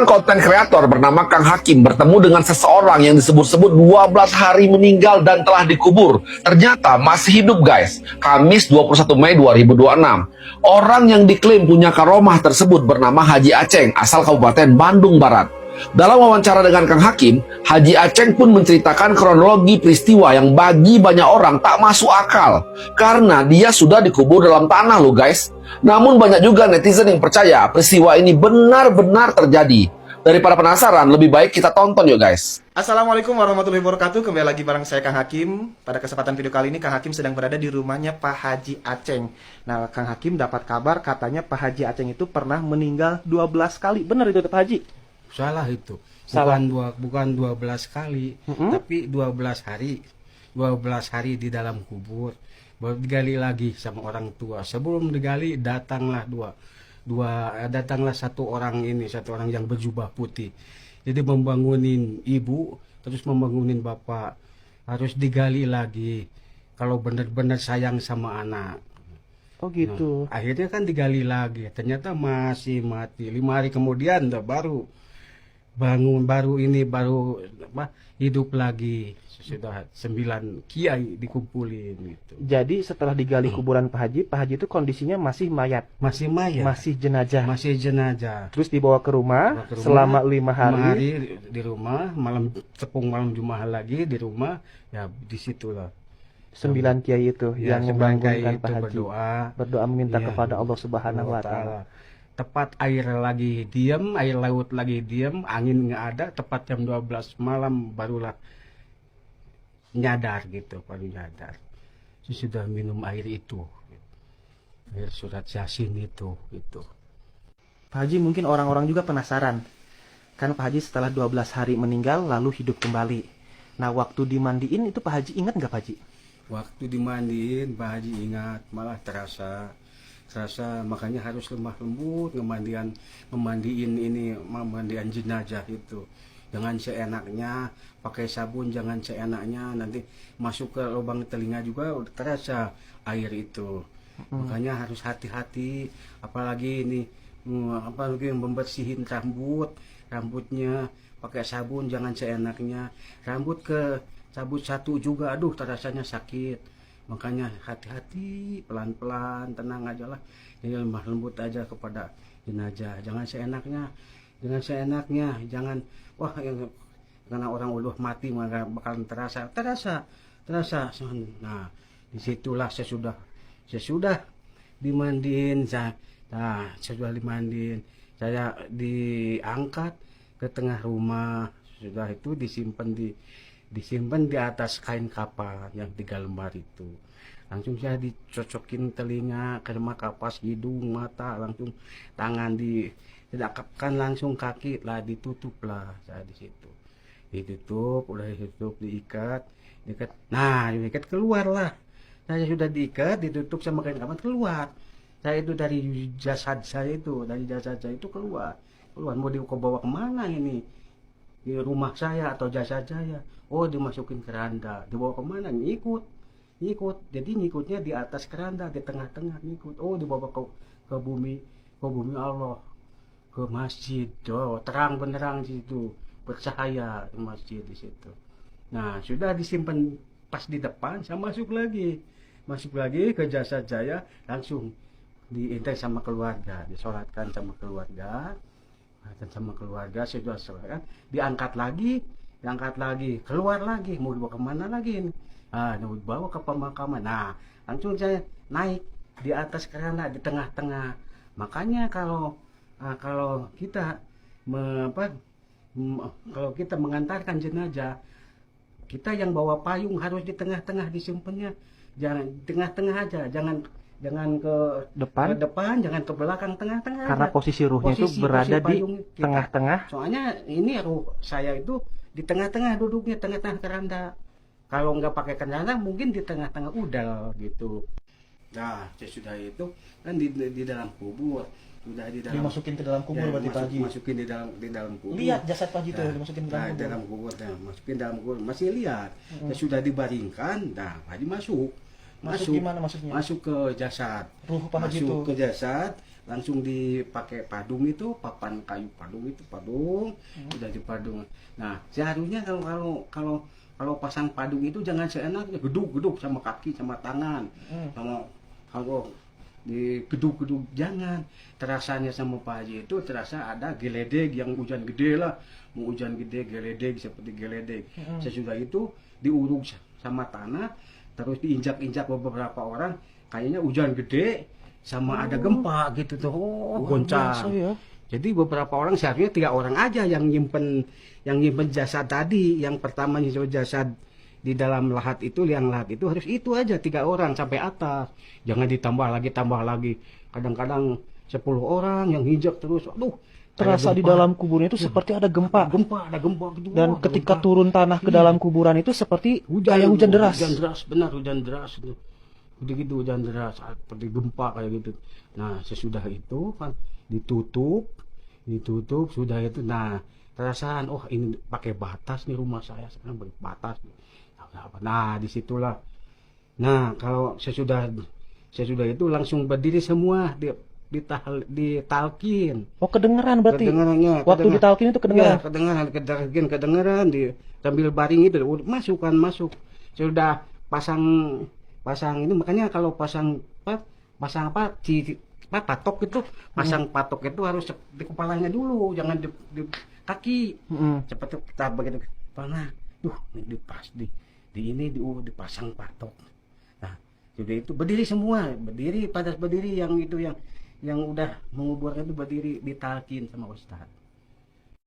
Seorang konten kreator bernama Kang Hakim bertemu dengan seseorang yang disebut-sebut 12 hari meninggal dan telah dikubur. Ternyata masih hidup guys. Kamis 21 Mei 2026. Orang yang diklaim punya karomah tersebut bernama Haji Aceng, asal Kabupaten Bandung Barat. Dalam wawancara dengan Kang Hakim, Haji Aceng pun menceritakan kronologi peristiwa yang bagi banyak orang tak masuk akal. Karena dia sudah dikubur dalam tanah loh guys. Namun banyak juga netizen yang percaya peristiwa ini benar-benar terjadi. Daripada penasaran, lebih baik kita tonton yuk guys. Assalamualaikum warahmatullahi wabarakatuh. Kembali lagi bareng saya Kang Hakim. Pada kesempatan video kali ini Kang Hakim sedang berada di rumahnya Pak Haji Aceng. Nah, Kang Hakim dapat kabar katanya Pak Haji Aceng itu pernah meninggal 12 kali. Benar itu Pak Haji? Salah itu. Salah. Bukan 12 kali, tapi 12 hari. 12 hari di dalam kubur. Baru digali lagi sama orang tua. Sebelum digali datanglah datanglah satu orang yang berjubah putih. Jadi membangunin ibu, terus membangunin bapak. Harus digali lagi kalau benar-benar sayang sama anak. Oh gitu. Nah, akhirnya kan digali lagi. Ternyata masih mati. 5 hari kemudian baru hidup lagi. Sudah 9 kiai dikumpulin gitu. Jadi setelah digali kuburan Pak Haji itu kondisinya masih mayat, Masih mayat. masih jenazah. Masih jenazah. Terus dibawa ke rumah, selama 5 hari. Di rumah, malam Jumat lagi di rumah, ya disitulah 9 kiai itu ya, yang membangunkan membangunkan Pak Haji. Berdoa meminta Ya, kepada Allah Subhanahu wa taala. Tepat air laut lagi diam, angin nggak ada, tepat jam 12 malam barulah nyadar gitu, baru nyadar. Sudah minum air itu, air surat Yasin itu gitu. Pak Haji, mungkin orang-orang juga penasaran. Kan Pak Haji setelah 12 hari meninggal lalu hidup kembali. Nah, waktu dimandiin itu Pak Haji ingat nggak Pak Haji? Waktu dimandiin Pak Haji ingat, malah terasa makanya harus lemah lembut memandiin jenazah itu. Jangan seenaknya, pakai sabun jangan seenaknya, nanti masuk ke lubang telinga juga udah terasa air itu. Makanya harus hati-hati, apalagi yang membersihin rambutnya pakai sabun jangan seenaknya. Rambut ke cabut satu juga, aduh terasanya sakit. Makanya hati-hati, pelan-pelan, tenang aja lah. Jadi lemah lembut aja kepada jenazah. Jangan seenaknya, jangan wah karena orang udah mati maka bakalan terasa. Nah, disitulah sesudah dimandiin, sesudah dimandiin, saya diangkat ke tengah rumah. Sudah itu disimpan di atas kain kapal yang 3 lembar itu. Langsung saya dicocokin telinga, kena kapas, hidung, mata, langsung tangan didekapkan, langsung kaki lah ditutup lah saya di situ. Udah ditutup, diikat. Nah, diikat keluar lah. Saya sudah diikat, ditutup sama kain kapal, keluar. Saya itu dari jasad saya itu keluar. Mau dibawa kemana ini? Di rumah saya atau jasad saya? Oh, dimasukin keranda. Dibawa kemana? Ngikut. Jadi ngikutnya di atas keranda, di tengah-tengah ngikut. Oh, dibawa ke bumi Allah, ke masjid. Oh, terang benderang di situ, bercahaya masjid di situ. Nah, sudah disimpan pas di depan, saya masuk lagi ke jasad saya, langsung diintai sama keluarga, disolatkan sama keluarga. Sudah selesai, diangkat lagi, keluar lagi, mau dibawa kemana lagi ini? Mau dibawa ke pemakaman. Nah, langsung saya naik di atas keranda di tengah-tengah. Makanya kalau kita kalau kita mengantarkan jenazah, kita yang bawa payung harus di tengah-tengah disimpannya. Jangan di tengah-tengah aja, jangan ke depan, jangan ke belakang, tengah-tengah. Karena aja. posisi ruhnya itu berada di tengah-tengah. Soalnya ini ruh saya itu di tengah-tengah, duduknya tengah-tengah keranda. Kalau nggak pakai keranda mungkin di tengah-tengah udal gitu. Nah, sesudah itu kan di dalam kubur. Dimasukin ke dalam kubur berarti Pak Haji. Masukin di dalam kubur. Lihat jasad Pak Haji itu dimasukin ke dalam kubur. Masukin dalam kubur, masih lihat. Sudah dibaringkan, nah Pak Haji Masuk gimana maksudnya? Masuk ke jasad. Ruh Pak Haji Masuk itu. ke jasad, langsung dipakai padung itu, papan kayu padung itu, padung, udah dipadung. Nah, seharusnya kalau pasang padung itu jangan seenaknya geduk-geduk sama kaki sama tangan. Kalau di geduk-geduk jangan. Terasanya sama Pak Haji itu terasa ada geledek yang hujan gede lah, mau hujan gede geledek seperti geledek. Sesudah itu diuruk sama tanah, terus diinjak-injak beberapa orang, kayaknya hujan gede sama ada gempa gitu tuh. Goncang. Ya. Jadi beberapa orang, seharusnya 3 orang aja yang nyimpen jasad tadi. Yang pertama nyimpen jasad di dalam lahat itu, liang lahat itu harus itu aja 3 orang sampai atas. Jangan ditambah lagi. Kadang-kadang 10 orang yang hinjak terus. Aduh, Terasa di dalam kuburan itu seperti ada gempa. ada gempa gitu. Dan Wah, ketika gempa. turun tanah ke dalam kuburan itu seperti kayak hujan deras. Hujan deras, benar hujan deras itu. Begitu hujan deras seperti gempa kayak gitu. Nah, sesudah itu kan ditutup sudah itu. Nah, perasaan ini pakai batas nih rumah saya sekarang, pakai batas. Nah, disitulah. Nah, kalau sesudah itu langsung berdiri semua ditalkin. Oh, kedengeran berarti. Kedengarannya. Waktu ditalkin itu kedengeran. Ya, kedengeran sambil baring itu masuk. Sudah pasang ini, makanya kalau pasang patok itu, pasang patok itu harus di kepalanya dulu, jangan di kaki. Seperti kita begitu panah. Dipasang patok. Nah, sudah itu berdiri semua, berdiri yang udah menguburkan itu berdiri ditalkin sama Ustadz.